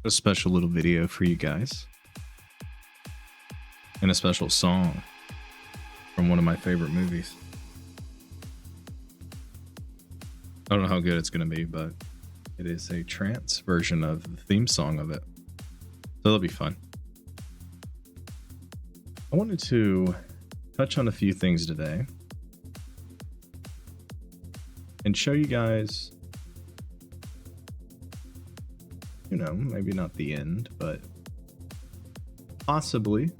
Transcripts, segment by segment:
A special little video for you guys. And a special song from one of my favorite movies. I don't know how good it's going to be, but it is a trance version of the theme song of it. So it'll be fun. I wanted to touch on a few things today and show you guys, you know, maybe not the end, but possibly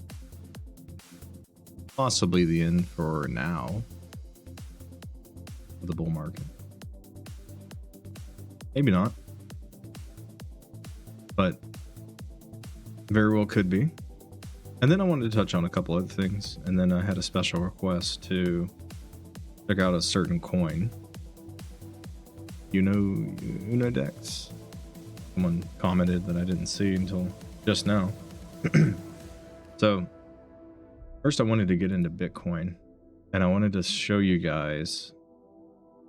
the end for now of the bull market. Maybe not, but very well could be. And then I wanted to touch on a couple other things, and then I had a special request to check out a certain coin. Unidex. Someone commented that I didn't see until just now. So first I wanted to get into Bitcoin, and I wanted to show you guys,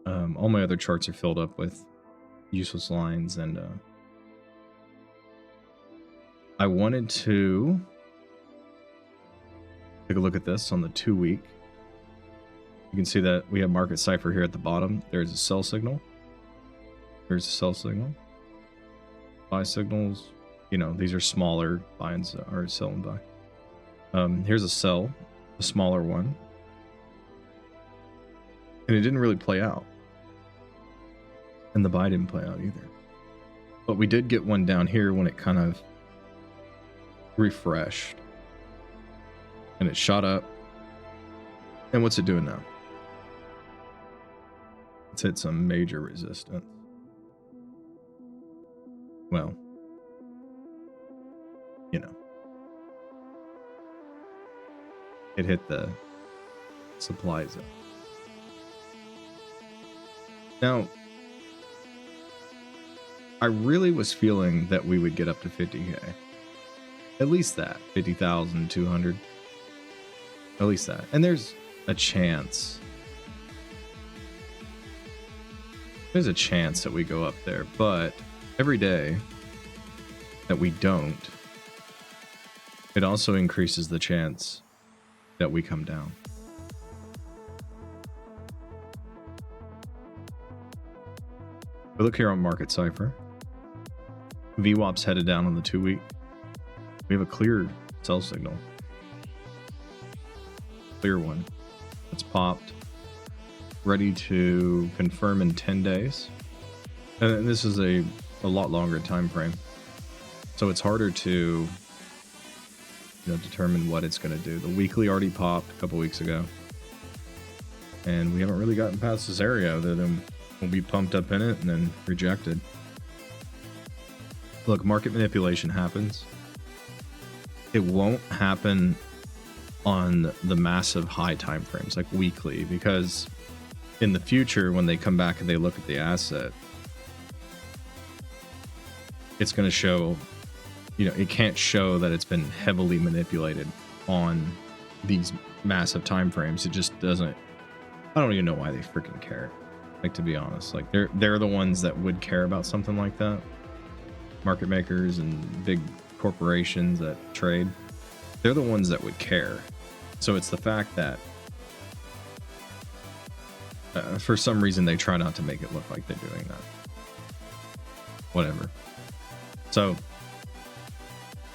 all my other charts are filled up with useless lines, and I wanted to take a look at this on the 2-week. You can see that we have market cipher here at the bottom. There's a sell signal. There's a sell signal. Buy signals, you know, these are smaller buys or sell and buy. Here's a sell, a smaller one. And it didn't really play out. And the buy didn't play out either. But we did get one down here when it kind of refreshed. And it shot up. And what's it doing now? It's hit some major resistance. Well, you know, it hit the supply zone. Now, I really was feeling that we would get up to 50K. At least that, 50,200. At least that. And there's a chance. There's a chance that we go up there, but every day that we don't, it also increases the chance that we come down. We look here on market cipher. VWAP's headed down on the 2-week. We have a clear sell signal. Clear one. It's popped. Ready to confirm in 10 days. And this is a lot longer time frame. So it's harder to, determine what it's going to do. The weekly already popped a couple weeks ago. And we haven't really gotten past this area other than we'll be pumped up in it and then rejected. Look, market manipulation happens. It won't happen on the massive high time frames like weekly, because in the future when they come back and they look at the asset, it's going to show, it can't show that it's been heavily manipulated on these massive time frames. It just doesn't. I don't even know why they freaking care. Like, to be honest, like they're the ones that would care about something like that. Market makers and big corporations that trade, they're the ones that would care. So it's the fact that for some reason they try not to make it look like they're doing that. Whatever. So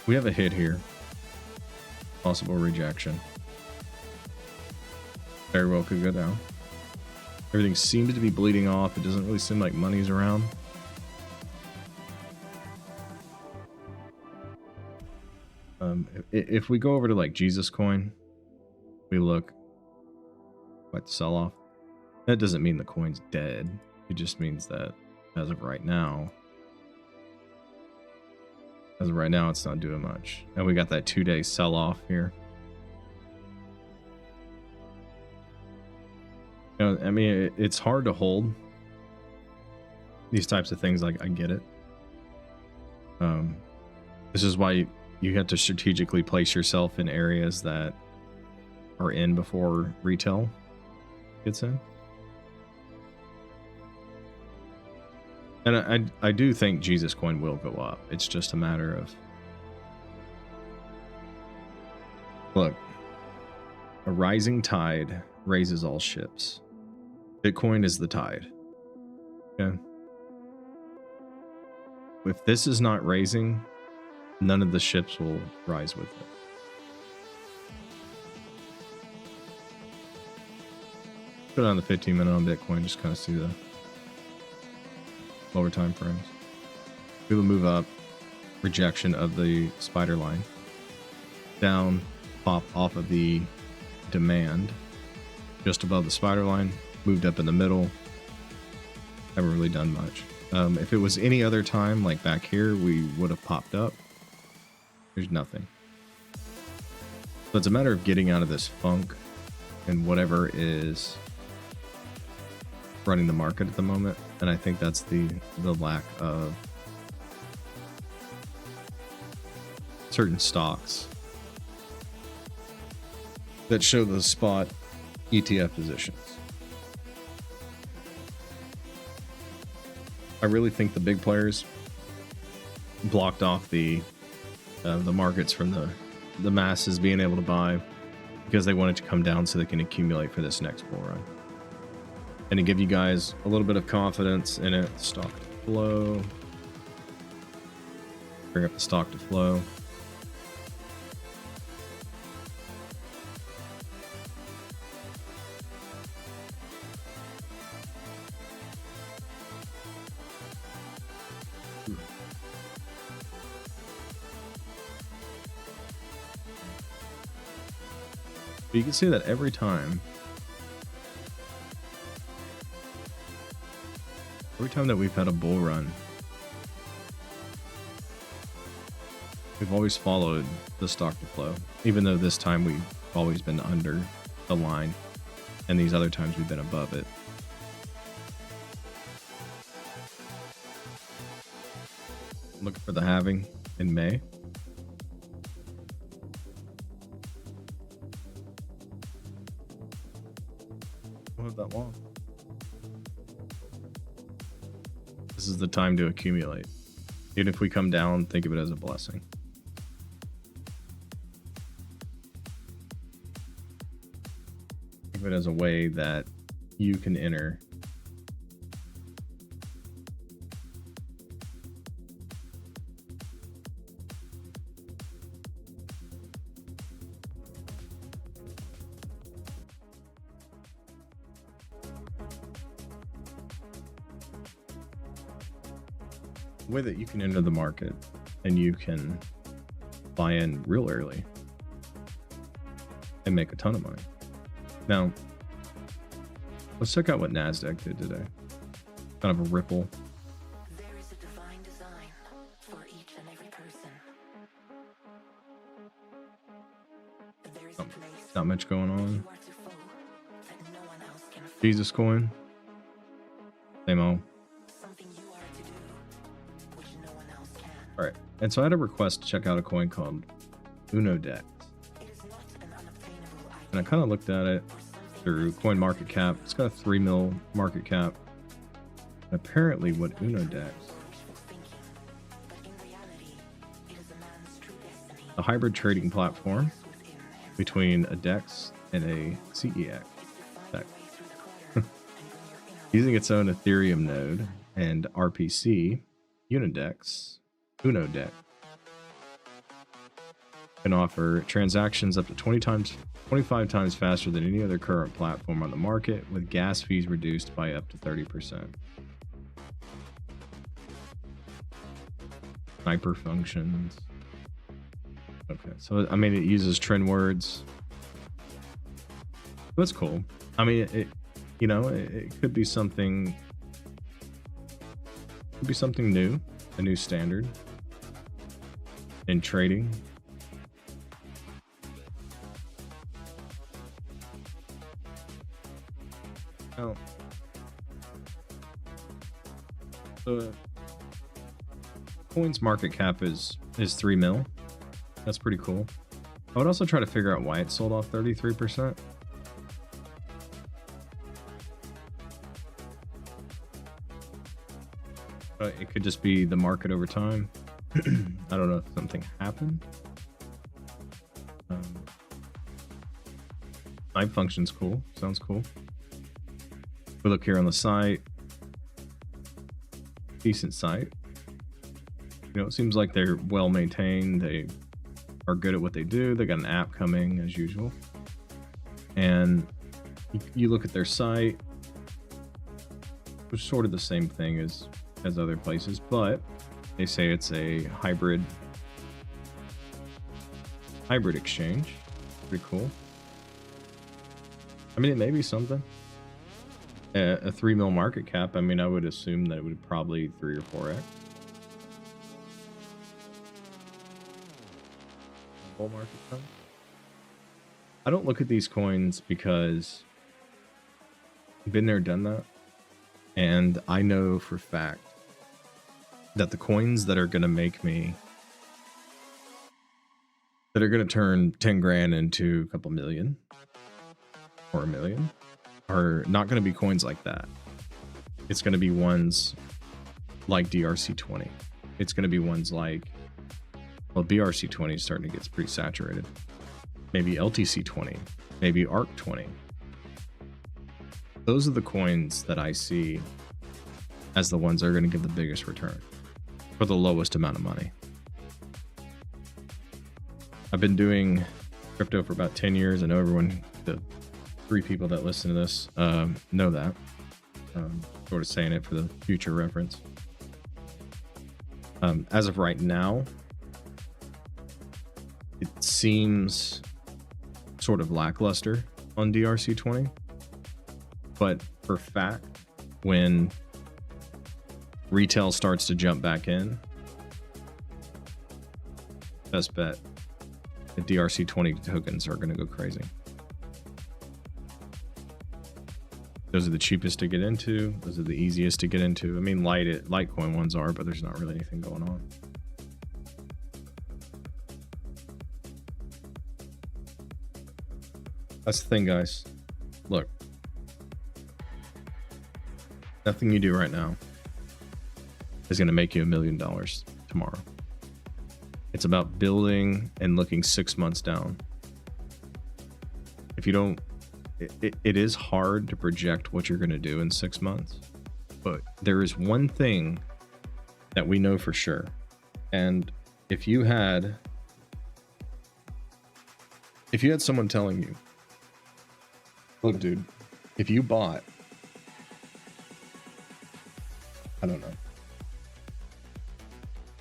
we have a hit here. Possible rejection. Very well could go down. Everything seems to be bleeding off. It doesn't really seem like money's around. If we go over to like Jesus coin, we look quite the sell off. That doesn't mean the coin's dead. It just means that as of right now, it's not doing much. And we got that 2-day sell off here. I mean, it's hard to hold these types of things. Like, I get it. This is why you have to strategically place yourself in areas that are in before retail gets in. And I do think Jesus coin will go up. It's just a matter of, look, a rising tide raises all ships. Bitcoin is the tide. Okay. If this is not raising, none of the ships will rise with it. Put on the 15-minute on Bitcoin, just kind of see the lower time frames. We will move up, rejection of the spider line. Down, pop off of the demand. Just above the spider line, moved up in the middle. Haven't really done much. If it was any other time, like back here, we would have popped up. There's nothing. So it's a matter of getting out of this funk and whatever is running the market at the moment. And I think that's the lack of certain stocks that show the spot ETF positions. I really think the big players blocked off the markets from the masses being able to buy because they wanted to come down so they can accumulate for this next bull run. And to give you guys a little bit of confidence in it, stock to flow. Bring up the stock to flow. But you can see that every time that we've had a bull run, we've always followed the stock to flow, even though this time we've always been under the line and these other times we've been above it. Looking for the halving in May. Not that long. This is the time to accumulate. Even if we come down, think of it as a blessing. Think of it as a way that you can enter way that you can enter the market and you can buy in real early and make a ton of money. Now, let's check out what NASDAQ did today. Kind of a ripple. There is a divine design for each and every person. There is a place Not much going on. you are to follow that no one else can follow. Jesus coin. Same old. Something you are to do which no one else can. Alright, and so I had a request to check out a coin called Unodex. It is not an unobtainable item. And I kind of looked at it or something through coin market cap. It's got a 3 mil market cap. And apparently what Unodex, wishful thinking, but in reality, it is a man's true destiny. a hybrid trading platform Within him. between a DEX and a CEX. Find your Tech. way through the clutter and bring your inner Using its own Ethereum node and RPC, Unodex can offer transactions up to 25 times faster than any other current platform on the market, with gas fees reduced by up to 30%. Sniper functions. Okay, so I mean, it uses trend words. That's cool. I mean, it could be something. Could be something new, a new standard in trading. Now, the coin's market cap is 3 mil. That's pretty cool. I would also try to figure out why it sold off 33%. It could just be the market over time. I don't know if something happened. Snipe function's cool. Sounds cool. We look here on the site. Decent site. You know, it seems like they're well maintained. They are good at what they do. They got an app coming as usual. And you look at their site, which is sort of the same thing as other places, but they say it's a hybrid exchange. Pretty cool. I mean, it may be something. A 3 mil market cap. I mean, I would assume that it would probably 3 or 4x. Bull market cap. I don't look at these coins because I've been there, done that, and I know for a fact that the coins that are going to make me, that are going to turn 10 grand into a couple million or $1 million, are not going to be coins like that. It's going to be ones like DRC20. It's going to be ones like, well, BRC20 is starting to get pretty saturated. Maybe LTC20, maybe ARC20. Those are the coins that I see as the ones that are going to give the biggest return for the lowest amount of money. I've been doing crypto for about 10 years. I know everyone, the 3 people that listen to this know that. Sort of saying it for the future reference. As of right now, it seems sort of lackluster on DRC20, but for fact, when retail starts to jump back in, best bet, the DRC20 tokens are going to go crazy. Those are the cheapest to get into. Those are the easiest to get into. I mean, Litecoin ones are, but there's not really anything going on. That's the thing, guys. Look, nothing you do right now is going to make you $1 million tomorrow. It's about building and looking 6 months down. If you don't, it is hard to project what you're going to do in 6 months, but there is one thing that we know for sure. And if you had someone telling you, look, dude, if you bought, I don't know,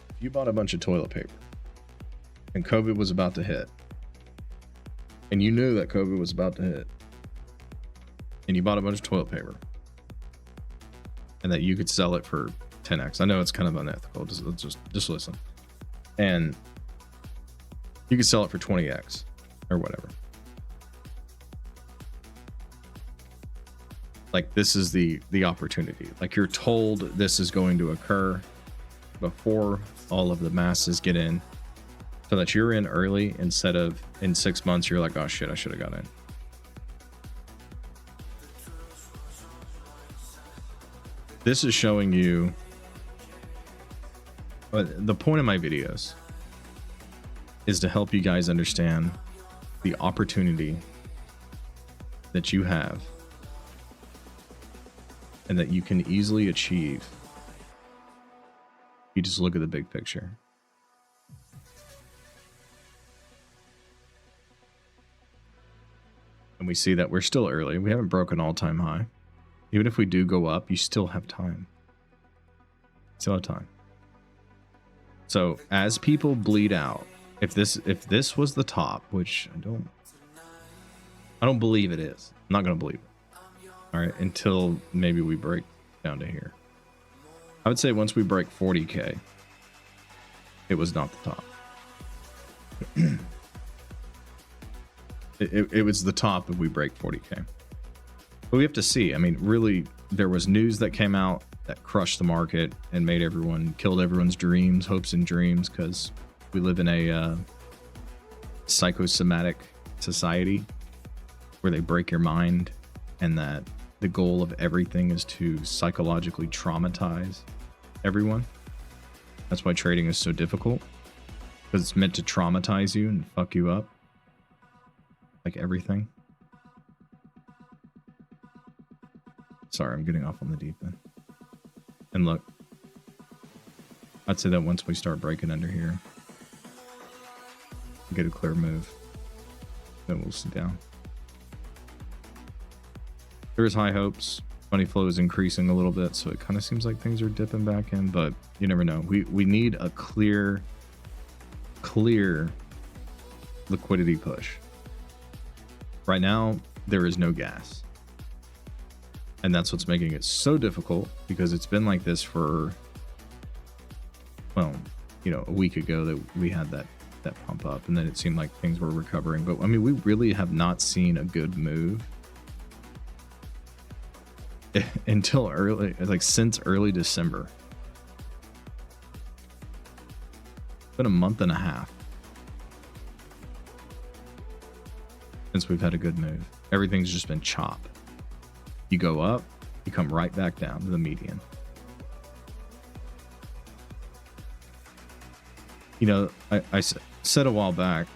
if you bought a bunch of toilet paper and COVID was about to hit, and you knew that COVID was about to hit, and you bought a bunch of toilet paper, and that you could sell it for 10x. I know it's kind of unethical. Just listen. And you could sell it for 20x or whatever. Like, this is the opportunity. Like, you're told this is going to occur before all of the masses get in, so that you're in early, instead of in 6 months you're like, oh shit, I should have got in. This is showing you, the point of my videos is to help you guys understand the opportunity that you have and that you can easily achieve. You just look at the big picture. And we see that we're still early. We haven't broken all-time high. Even if we do go up, you still have time. Still have time. So as people bleed out, if this was the top, which I don't believe it is. I'm not gonna believe it. All right, until maybe we break down to here. I would say once we break 40K, it was not the top. It was the top if we break 40K. But we have to see. I mean, really, there was news that came out that crushed the market and killed everyone's dreams, hopes and dreams, because we live in a psychosomatic society where they break your mind, and that the goal of everything is to psychologically traumatize everyone. That's why trading is so difficult, because it's meant to traumatize you and fuck you up, like everything. Sorry, I'm getting off on the deep end. And look, I'd say that once we start breaking under here, get a clear move, then we'll sit down. There's high hopes. Money flow is increasing a little bit, so it kind of seems like things are dipping back in, but you never know. We need a clear liquidity push. Right now, there is no gas. And that's what's making it so difficult, because it's been like this for, well, you know, a week ago that we had that pump up, and then it seemed like things were recovering. But I mean, we really have not seen a good move until early, like since early December. It's been a month and a half since we've had a good move. Everything's just been chop. You go up, you come right back down to the median. You know, I said a while back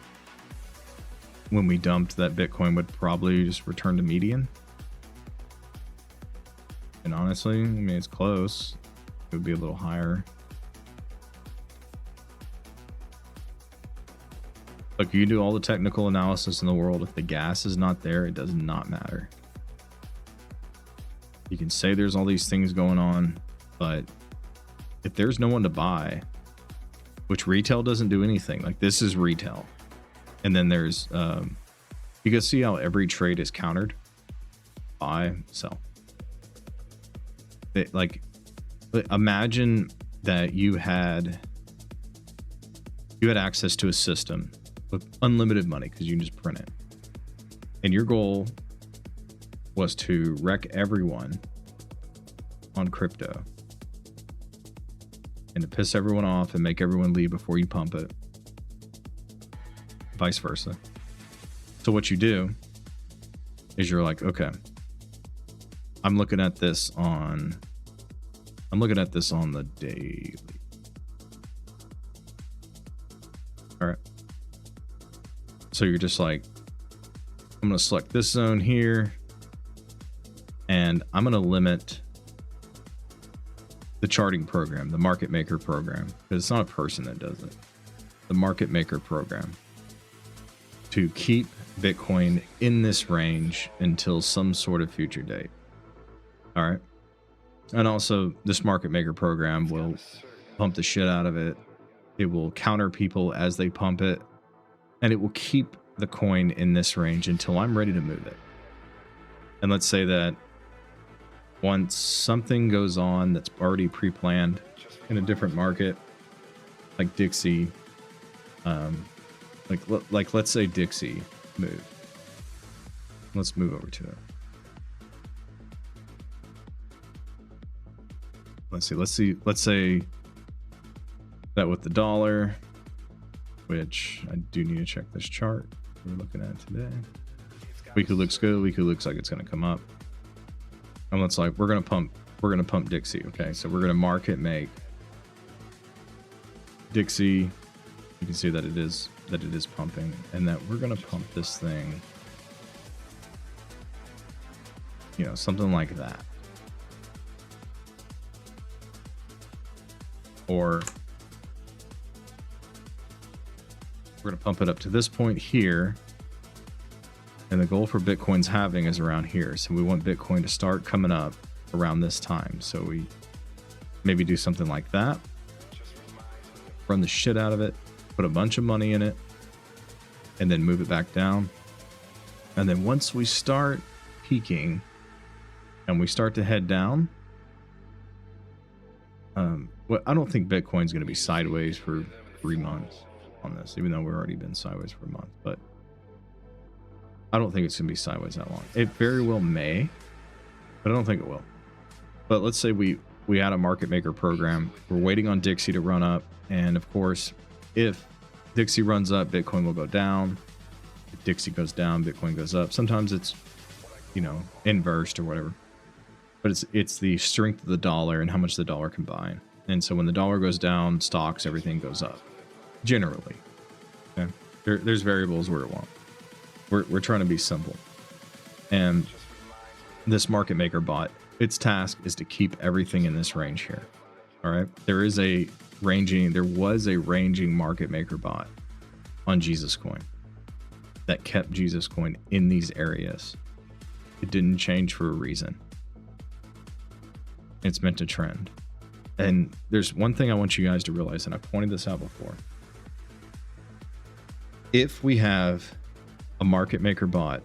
when we dumped that Bitcoin would probably just return to median. And honestly, I mean, it's close. It would be a little higher. Look, you do all the technical analysis in the world. If the gas is not there, it does not matter. You can say there's all these things going on, but if there's no one to buy, which retail doesn't do anything, like this is retail. And then there's, you can see how every trade is countered. Buy, sell. Like, imagine that you had access to a system with unlimited money, because you can just print it. And your goal was to wreck everyone on crypto and to piss everyone off and make everyone leave before you pump it, vice versa. So what you do is you're like, okay, I'm looking at this on the daily. All right. So you're just like, I'm going to select this zone here, and I'm going to limit the charting program, the market maker program, because it's not a person that does it. The market maker program, to keep Bitcoin in this range until some sort of future date. All right. And also, this market maker program will pump the shit out of it. It will counter people as they pump it, and it will keep the coin in this range until I'm ready to move it. And let's say that once something goes on that's already pre-planned in a different market, like Dixie, like let's say Dixie move. Let's move over to it. Let's say that with the dollar, which I do need to check this chart we're looking at today. Weekly looks good. Weekly looks like it's going to come up. And let's like, we're going to pump Dixie. Okay. So we're going to market make Dixie. You can see that it is pumping, and that we're going to pump this thing, you know, something like that. Or we're going to pump it up to this point here. And the goal for Bitcoin's halving is around here. So we want Bitcoin to start coming up around this time. So we maybe do something like that. Run the shit out of it. Put a bunch of money in it. And then move it back down. And then once we start peaking and we start to head down, well, I don't think Bitcoin's going to be sideways for 3 months on this, even though we've already been sideways for a month. But I don't think it's going to be sideways that long. It very well may, but I don't think it will. But let's say we had a market maker program. We're waiting on Dixie to run up. And of course, if Dixie runs up, Bitcoin will go down. If Dixie goes down, Bitcoin goes up. Sometimes it's, you know, inversed or whatever. But it's the strength of the dollar and how much the dollar can buy. And so when the dollar goes down, stocks, everything goes up. Generally. Okay? There's variables where it won't. We're trying to be simple. And this market maker bot, its task is to keep everything in this range here. All right. There was a ranging market maker bot on Jesus Coin that kept Jesus Coin in these areas. It didn't change for a reason. It's meant to trend. And there's one thing I want you guys to realize, and I pointed this out before. If we have a market maker bot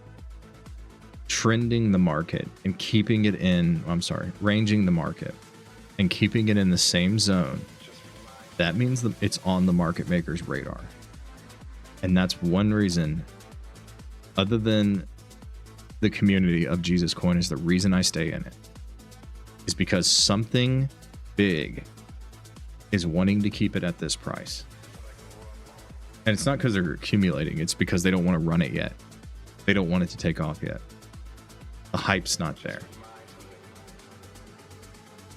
trending the market and keeping it in, ranging the market and keeping it in the same zone, that means that it's on the market maker's radar. And that's one reason, other than the community of Jesus Coin, is the reason I stay in it, is because something big is wanting to keep it at this price. And it's not because they're accumulating, it's because they don't want to run it yet. They don't want it to take off yet. The hype's not there.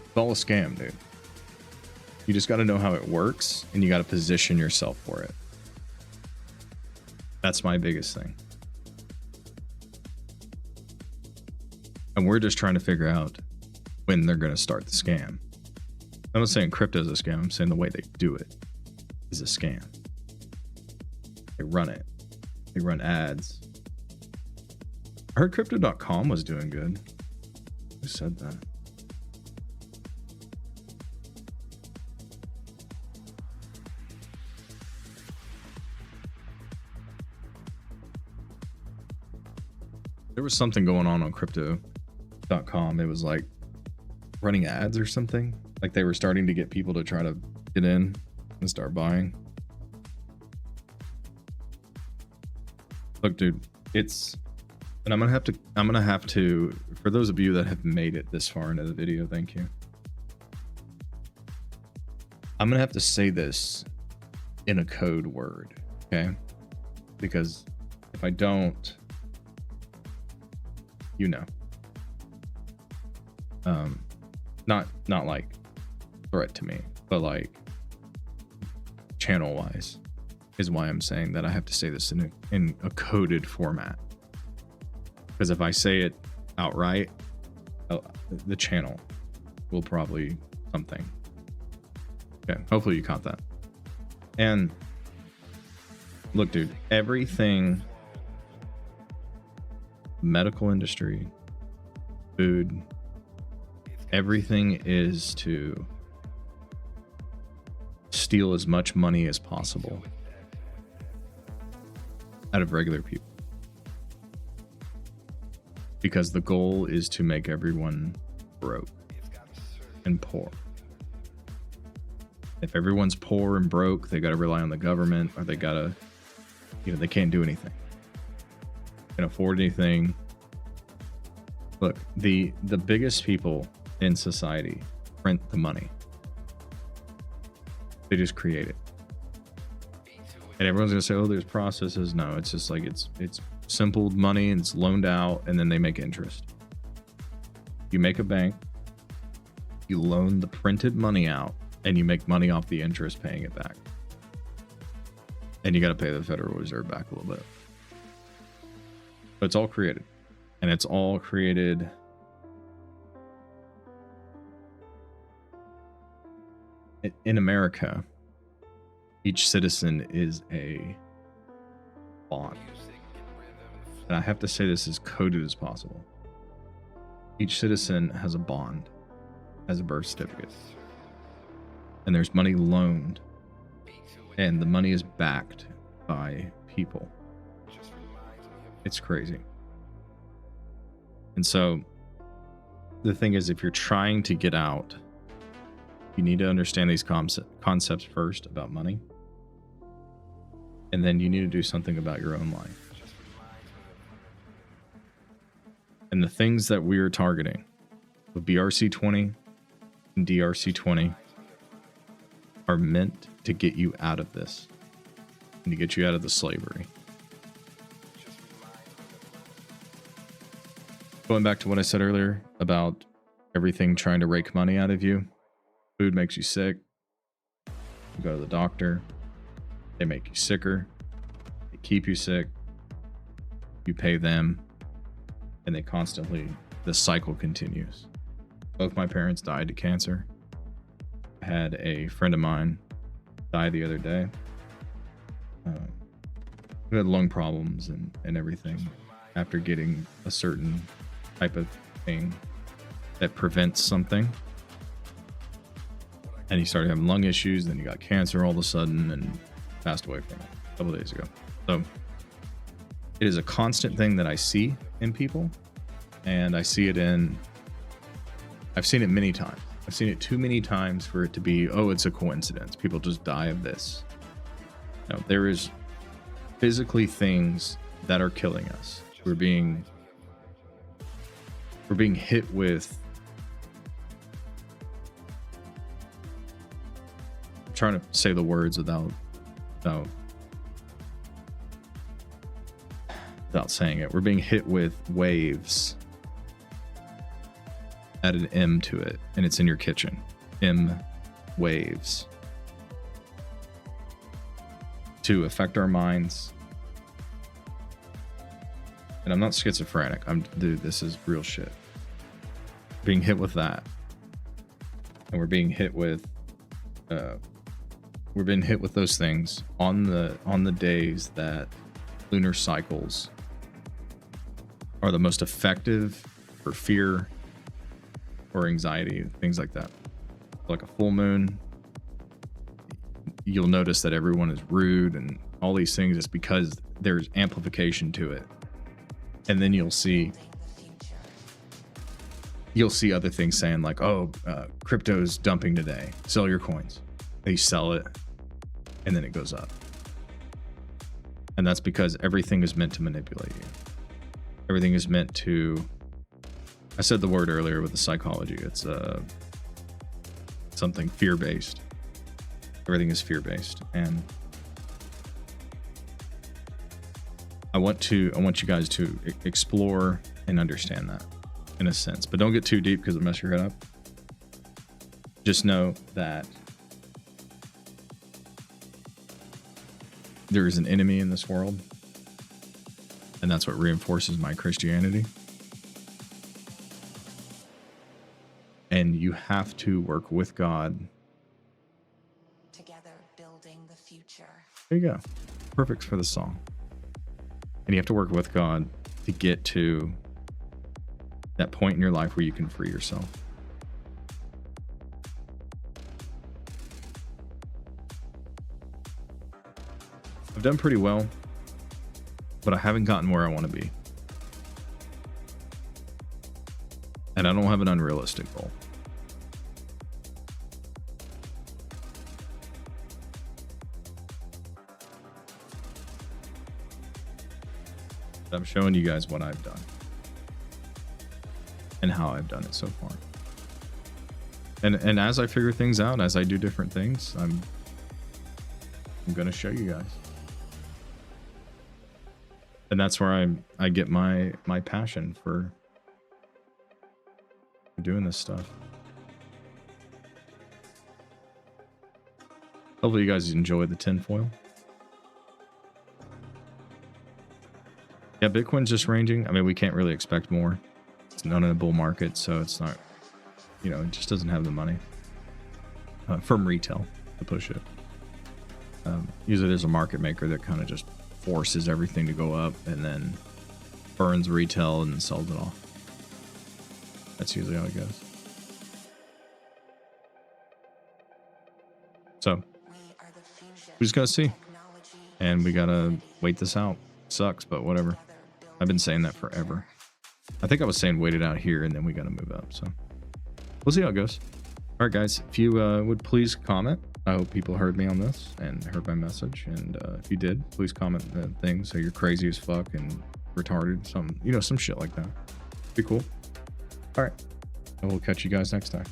It's all a scam, dude. You just got to know how it works, and you got to position yourself for it. That's my biggest thing. And we're just trying to figure out when they're going to start the scam. I'm not saying crypto is a scam. I'm saying the way they do it is a scam. They run it. They run ads. I heard crypto.com was doing good. Who said that? There was something going on crypto.com. It was like running ads or something. Like they were starting to get people to try to get in and start buying. Look, dude, and I'm gonna have to, for those of you that have made it this far into the video, thank you. I'm gonna have to say this in a code word, okay? Because if I don't, you know. Not like threat to me, but like channel wise is why I'm saying that I have to say this in a coded format. Because if I say it outright, the channel will probably something. Okay, hopefully you caught that. And look, dude, everything, medical industry, food, everything is to steal as much money as possible out of regular people. Because the goal is to make everyone broke and poor. If everyone's poor and broke, they got to rely on the government, or they got to, they can't do anything. Can't afford anything. Look, the biggest people in society print the money. They just create it. And everyone's gonna say, oh, there's processes. No, it's just like it's simple money and it's loaned out, and then they make interest. You make a bank, you loan the printed money out, and you make money off the interest paying it back. And you got to pay the Federal Reserve back a little bit. But it's all created. And it's all created in America. Each citizen is a bond. And I have to say this as coded as possible. Each citizen has a bond, has a birth certificate. And there's money loaned. And the money is backed by people. It's crazy. And so the thing is, if you're trying to get out, you need to understand these concepts first about money. And then you need to do something about your own life. And the things that we are targeting with BRC20 and DRC20 are meant to get you out of this and to get you out of the slavery. Going back to what I said earlier about everything trying to rake money out of you, Food makes you sick. You go to the doctor. They make you sicker. They keep you sick. You pay them. And they constantly, the cycle continues. Both my parents died to cancer. I had a friend of mine die the other day. Who had lung problems and everything after getting a certain type of thing that prevents something. And he started having lung issues, then he got cancer all of a sudden and passed away from it a couple days ago. So it is a constant thing that I see in people, and I've seen it many times. I've seen it too many times for it to be, oh, it's a coincidence. People just die of this. No, there is physically things that are killing us. We're being hit with, I'm trying to say the words without saying it. We're being hit with waves. Add an M to it, and it's in your kitchen. M waves. To affect our minds. And I'm not schizophrenic. Dude, this is real shit. Being hit with that. And we're being hit with those things on the days that lunar cycles are the most effective for fear or anxiety, things like that. Like a full moon, you'll notice that everyone is rude and all these things. It's because there's amplification to it. And then you'll see other things saying like, oh, crypto's dumping today, sell your coins. They sell it and then it goes up. And that's because everything is meant to manipulate you. Everything is meant to, I said the word earlier with the psychology, it's something fear-based. Everything is fear-based. And I want you guys to explore and understand that in a sense, but don't get too deep because it'll mess your head up. Just know that there is an enemy in this world, and that's what reinforces my Christianity. And you have to work with God. Together building the future. There you go. Perfect for the song. And you have to work with God to get to that point in your life where you can free yourself. I've done pretty well, but I haven't gotten where I want to be. And I don't have an unrealistic goal. I'm showing you guys what I've done and how I've done it so far. And as I figure things out, as I do different things, I'm going to show you guys. And that's where I get my passion for doing this stuff. Hopefully you guys enjoy the tinfoil. Yeah, Bitcoin's just ranging. I mean, we can't really expect more. It's not in a bull market, so it's not, it just doesn't have the money from retail to push it. Usually there's a market maker that kind of just forces everything to go up and then burns retail and sells it off. That's usually how it goes. So we just gotta see, and we gotta wait this out. Sucks, but whatever. I've been saying that forever. I think I was saying wait it out here and then we gotta move up, so we'll see how it goes. All right, guys, if you would please comment. I hope people heard me on this and heard my message, and if you did, please comment the thing, so you're crazy as fuck and retarded, some shit like that. Be cool. All right, and we'll catch you guys next time.